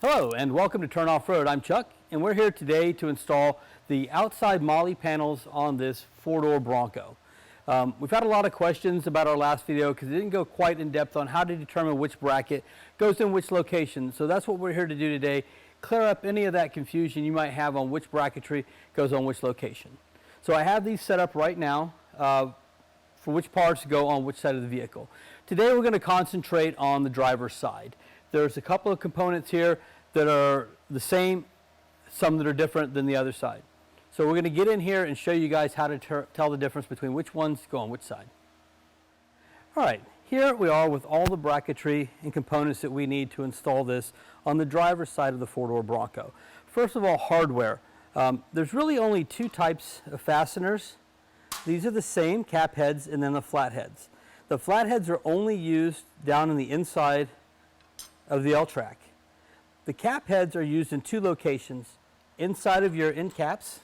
Hello and welcome to Turn Off Road. I'm Chuck and we're here today to install the outside MOLLE panels on this four-door Bronco. We've had a lot of questions about our last video because it didn't go quite in depth on how to determine which bracket goes in which location. So that's what we're here to do today, clear up any of that confusion you might have on which bracketry goes on which location. So I have these set up right now for which parts go on which side of the vehicle. Today we're going to concentrate on the driver's side. There's a couple of components here that are the same, some that are different than the other side. So we're going to get in here and show you guys how to tell the difference between which ones go on which side. Alright, here we are with all the bracketry and components that we need to install this on the driver's side of the four-door Bronco. First of all, hardware. There's really only two types of fasteners. These are the same, cap heads and then the flat heads. The flat heads are only used down in the inside of the L-track. The cap heads are used in two locations, inside of your end caps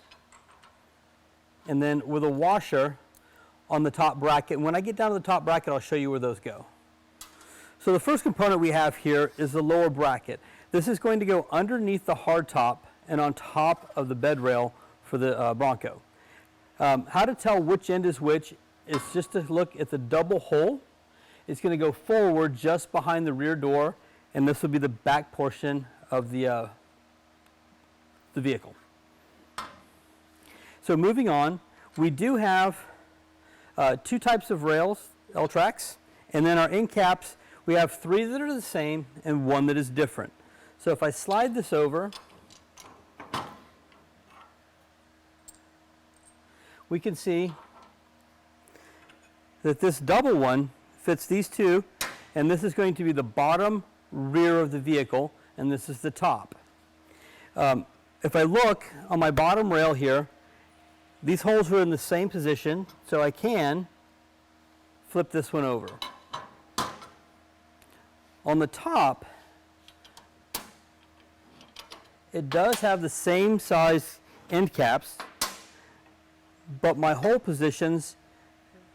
and then with a washer on the top bracket. And when I get down to the top bracket, I'll show you where those go. So the first component we have here is the lower bracket. This is going to go underneath the hardtop and on top of the bed rail for the Bronco. How to tell which end is which is just to look at the double hole. It's going to go forward just behind the rear door, and this will be the back portion of the vehicle. So moving on, we do have two types of rails, L-tracks, and then our end caps, we have three that are the same and one that is different. So if I slide this over, we can see that this double one fits these two, and this is going to be the bottom rear of the vehicle, and this is the top. If I look on my bottom rail here, these holes are in the same position, so I can flip this one over. On the top, it does have the same size end caps, but my hole positions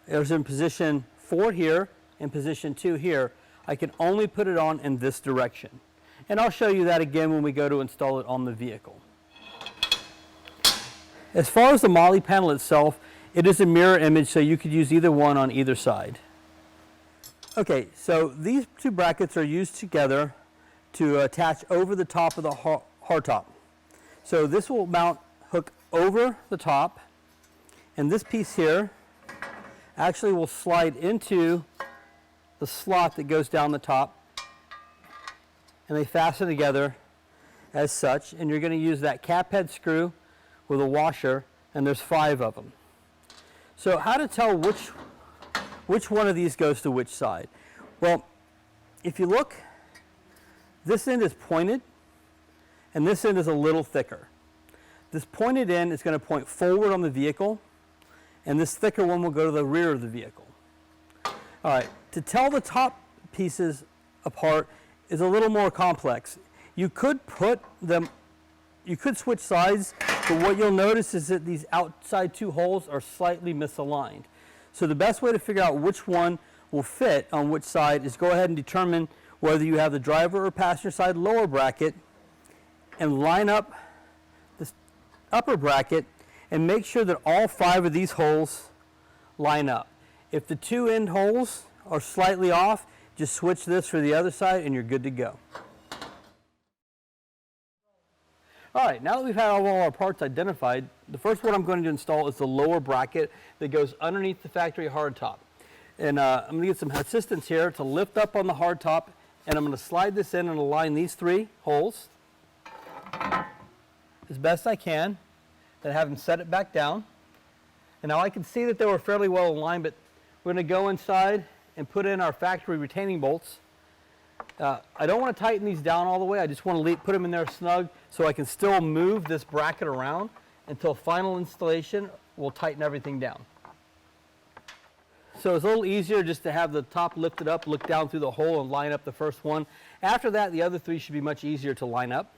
is in position 4 here and position 2 here. I can only put it on in this direction. And I'll show you that again when we go to install it on the vehicle. As far as the MOLLE panel itself, it is a mirror image, so you could use either one on either side. Okay, so these two brackets are used together to attach over the top of the hardtop. So this will hook over the top, and this piece here actually will slide into the slot that goes down the top, and they fasten together as such, and you're going to use that cap head screw with a washer, and there's 5 of them. So how to tell which one of these goes to which side? Well, if you look, this end is pointed and this end is a little thicker. This pointed end is going to point forward on the vehicle, and this thicker one will go to the rear of the vehicle. All right, to tell the top pieces apart is a little more complex. You could switch sides, but what you'll notice is that these outside 2 holes are slightly misaligned. So the best way to figure out which one will fit on which side is go ahead and determine whether you have the driver or passenger side lower bracket and line up this upper bracket and make sure that all 5 of these holes line up. If the 2 end holes are slightly off, just switch this for the other side and you're good to go. Alright, now that we've had all our parts identified, the first one I'm going to install is the lower bracket that goes underneath the factory hardtop. And I'm going to get some assistance here to lift up on the hardtop, and I'm going to slide this in and align these 3 holes as best I can, then have them set it back down. And now I can see that they were fairly well aligned, but we're going to go inside and put in our factory retaining bolts. I don't want to tighten these down all the way. I just want to put them in there snug so I can still move this bracket around until final installation. We'll tighten everything down. So it's a little easier just to have the top lifted up, look down through the hole and line up the first one. After that, the other 3 should be much easier to line up.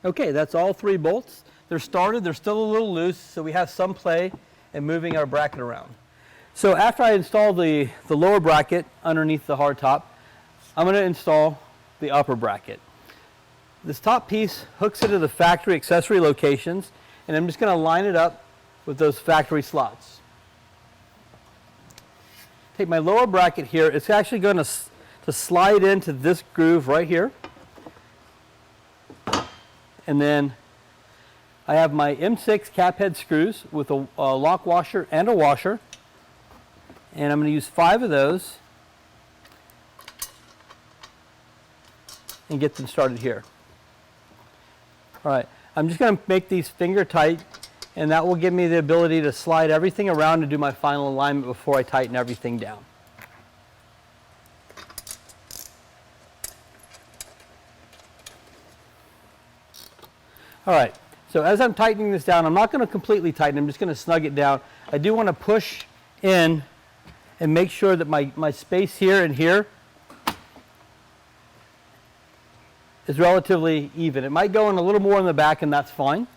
Okay, that's all 3 bolts. They're started, they're still a little loose, so we have some play in moving our bracket around. So after I install the lower bracket underneath the hardtop, I'm going to install the upper bracket. This top piece hooks into the factory accessory locations, and I'm just going to line it up with those factory slots. Take my lower bracket here. It's actually going to slide into this groove right here. And then I have my M6 cap head screws with a lock washer and a washer. And I'm going to use 5 of those and get them started here. All right, I'm just going to make these finger tight, and that will give me the ability to slide everything around and do my final alignment before I tighten everything down. All right, so as I'm tightening this down, I'm not going to completely tighten, I'm just going to snug it down. I do want to push in and make sure that my space here and here is relatively even. It might go in a little more in the back, and that's fine.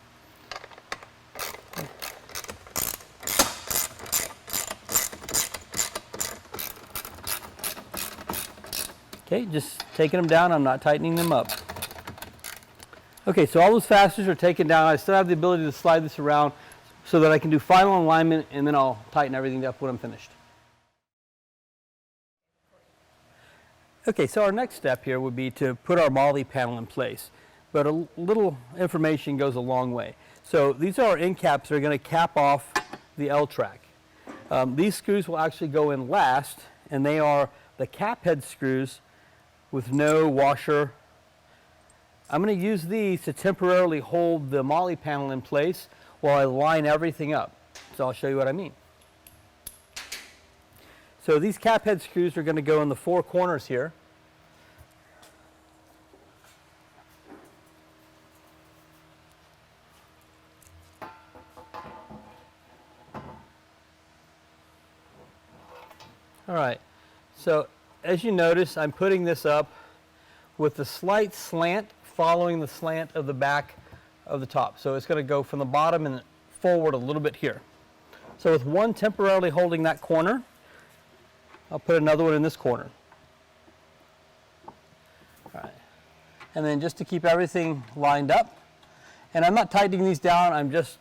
Okay, just taking them down, I'm not tightening them up. Okay, so all those fasteners are taken down. I still have the ability to slide this around so that I can do final alignment, and then I'll tighten everything up when I'm finished. Okay, so our next step here would be to put our MOLLE panel in place, but a little information goes a long way. So these are our end caps that are going to cap off the L-track. These screws will actually go in last, and they are the cap head screws with no washer. I'm going to use these to temporarily hold the MOLLE panel in place while I line everything up. So I'll show you what I mean. So these cap head screws are going to go in the 4 corners here. All right, so as you notice, I'm putting this up with the slight slant following the slant of the back of the top. So it's going to go from the bottom and forward a little bit here. So with one temporarily holding that corner, I'll put another one in this corner. All right. And then just to keep everything lined up, and I'm not tightening these down, I'm just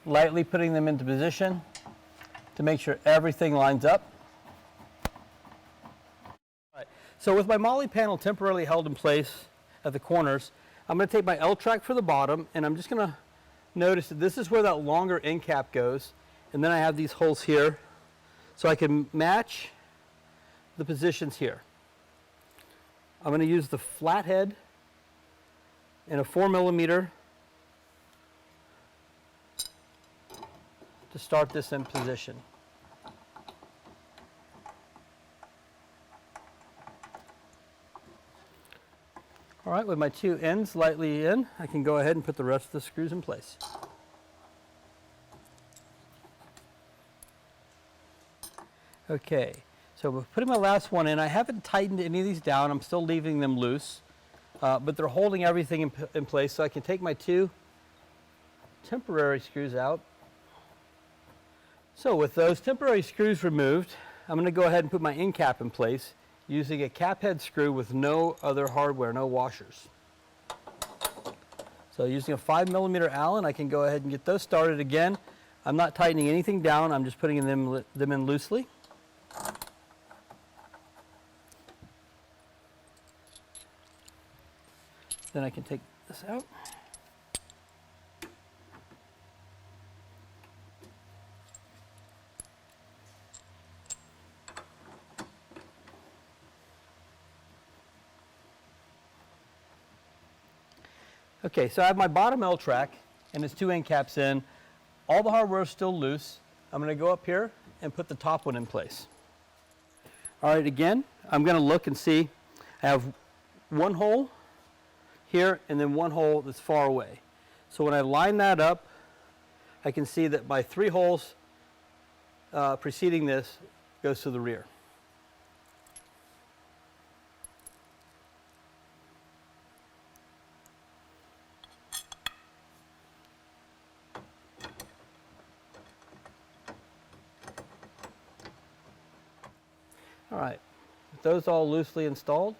lightly putting them into position to make sure everything lines up. All right. So with my MOLLE panel temporarily held in place at the corners, I'm going to take my L-track for the bottom, and I'm just going to notice that this is where that longer end cap goes, and then I have these holes here so I can match the positions here. I'm going to use the flathead and a 4mm to start this in position. All right, with my 2 ends lightly in, I can go ahead and put the rest of the screws in place. Okay, so putting my last one in, I haven't tightened any of these down. I'm still leaving them loose, but they're holding everything in place, so I can take my 2 temporary screws out. So with those temporary screws removed, I'm going to go ahead and put my end cap in place using a cap head screw with no other hardware, no washers. So using a 5mm Allen, I can go ahead and get those started again. I'm not tightening anything down, I'm just putting them in loosely. Then I can take this out. Okay, so I have my bottom L-track and its 2 end caps in. All the hardware is still loose. I'm going to go up here and put the top one in place. All right, again, I'm going to look and see. I have 1 hole here and then 1 hole that's far away. So when I line that up, I can see that my 3 holes preceding this goes to the rear. All right, with those all loosely installed,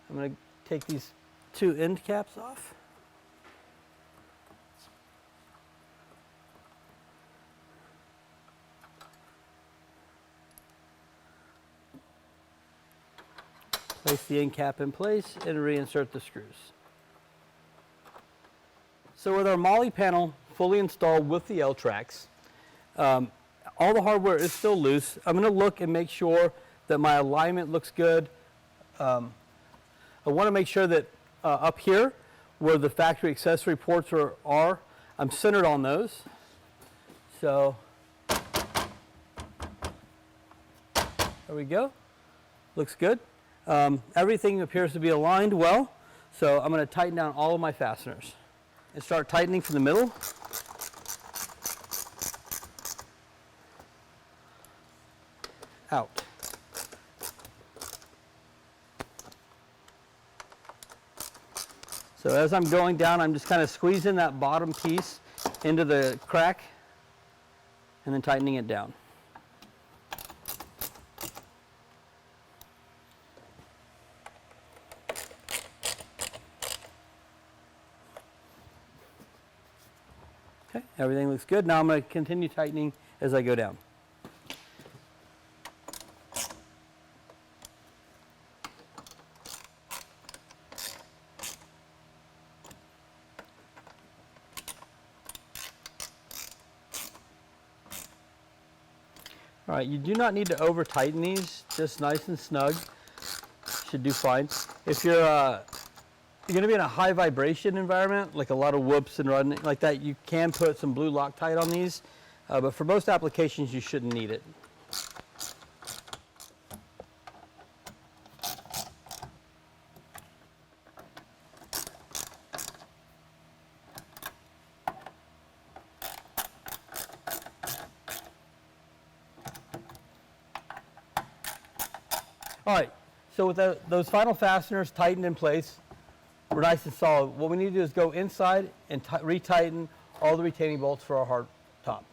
I'm going to take these 2 end caps off. Place the end cap in place and reinsert the screws. So with our MOLLE panel fully installed with the L-tracks, all the hardware is still loose. I'm going to look and make sure that my alignment looks good. I want to make sure that up here where the factory accessory ports are, I'm centered on those. So there we go. Looks good. Everything appears to be aligned well. So I'm going to tighten down all of my fasteners and start tightening from the middle. Out. So as I'm going down, I'm just kind of squeezing that bottom piece into the crack and then tightening it down. Okay, everything looks good. Now I'm going to continue tightening as I go down. All right, you do not need to over tighten these, just nice and snug. Should do fine. If you're going to be in a high vibration environment, like a lot of whoops and running like that, you can put some blue Loctite on these, but for most applications you shouldn't need it. All right, so with those final fasteners tightened in place, we're nice and solid. What we need to do is go inside and retighten all the retaining bolts for our hard top.